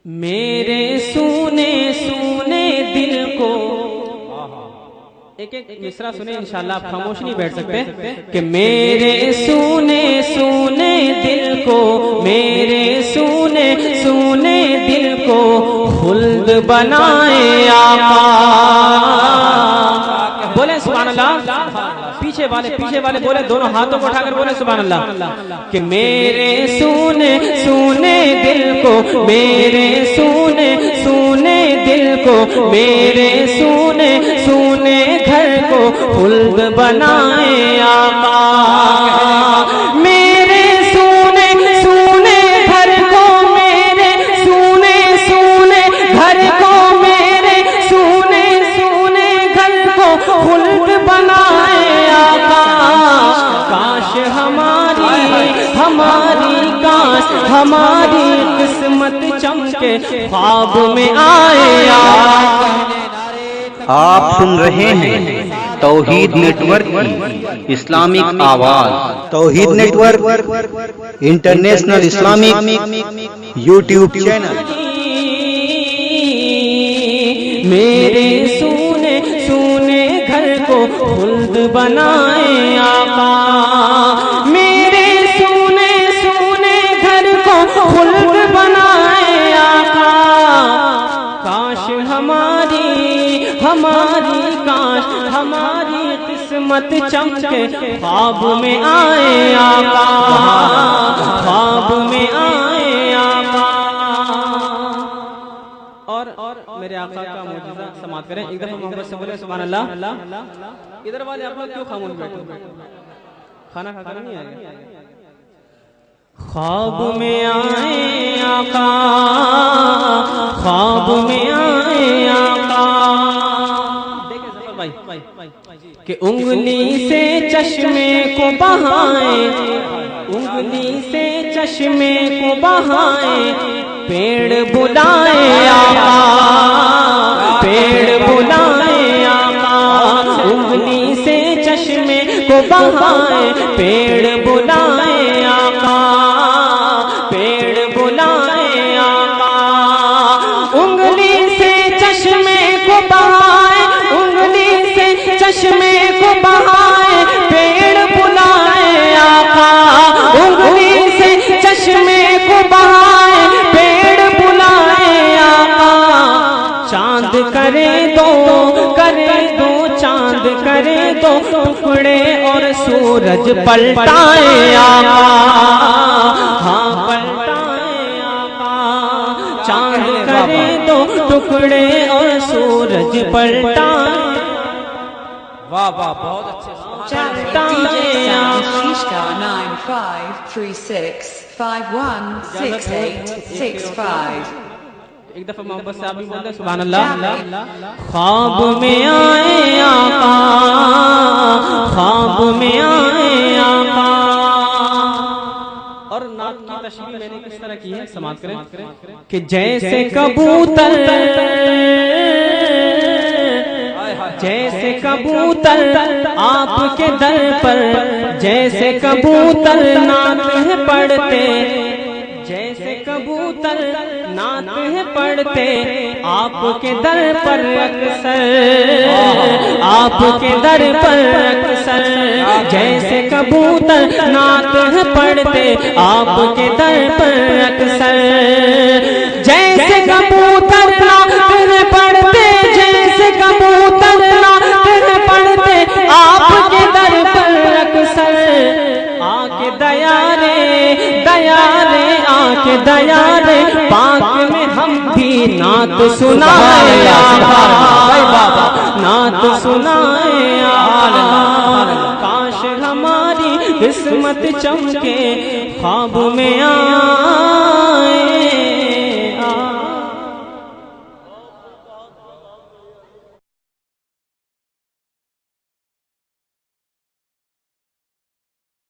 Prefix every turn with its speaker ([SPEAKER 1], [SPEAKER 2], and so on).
[SPEAKER 1] میرے سونے سونے دل کو، ایک ایک مصرع سنیں انشاءاللہ، آپ خاموش نہیں بیٹھ سکتے، کہ میرے سونے سونے دل کو، میرے سونے سونے دل کو خلد بنائے آقا۔ بولیں سبحان اللہ، پیچھے والے بولیں، دونوں ہاتھوں کو اٹھا کر بولیں سبحان اللہ، کہ میرے سونے سونے دل کو، میرے سونے سونے دل کو، میرے سونے سونے گھر کو خلد بنائے آقا۔ میرے سونے سونے گھر کو، میرے سونے سونے گھر کو، میرے سونے سونے گھر کو خلد بنائے آقا۔ کاش ہماری قسمت چمکے خواب میں آئے آقا۔
[SPEAKER 2] آپ سن رہے ہیں توحید نیٹ ورک کی اسلامک آواز، Tawheed network international Islamic YouTube channel.
[SPEAKER 1] میرے سونے سونے گھر کو خلد بنائے آقا، میرے سونے سونے گھر کو خلد بنائے آقا۔ کاش ہماری قسمت چمکے خواب میں آئے آقا، خواب میں آئے آقا۔ اور میرے آقا کا معجزہ سماعت کریں، ایک دفعہ محمد سے بولے سبحان اللہ۔ ادھر والے آپ لوگ کیوں خاموش بیٹھے؟ کھانا کھا کر نہیں آئے؟ خواب میں آئے آقا، خواب میں آئے آقا۔ دیکھیں ظفر بھائی کہ انگلی سے چشمے کو بہائیں، انگلی سے چشمے کو بہائیں، پیڑ بلائے آقا، پیڑ بلائے آقا۔ انگلی سے چشمے کو بہائیں، پیڑ بلائے آقا، پیڑ بلائے آقا۔ انگلی سے چشمے کو بہائیں، انگلی سے چشمے کو بہائیں، پیڑ بلائے آقا۔ انگلی سے چشمے کو بہائیں، پیڑ بلائے آقا۔ چاند کرے دو چاند کرے دو ٹکڑے اور سورج پلٹائے آقا، ہاں پلٹائے آقا۔ چاند کرے دو ٹکڑے اور سورج پلٹائے۔ واہ واہ، بہت اچھے ایک دفعہ محبت سے آپ بھی بولتے ہیں سبحان اللہ۔ خواب میں آئے آقا، خواب میں آئے آقا۔ اور نعت کی تشریح میں نے کس طرح کی ہے سماعت کریں، کہ جیسے کبوتر، جیسے کبوتر آپ کے در پر، جیسے کبوتر نعت پڑھتے، جیسے کبوتر نعت پڑھتے آپ کے در پر اکثر، آپ کے در پر اکثر۔ جیسے کبوتر نعت پڑھتے آپ کے در پر اکثر، جیسے کبوتر نعت پڑھتے، جیسے کبوتر نعت پڑھتے آپ کے در پر اکثر۔ آکے آکے دیارے پاک میں ہم بھی نعت سنائے آقا، نعت سنائے آقا۔ کاش ہماری قسمت چمکے خواب میں آقا۔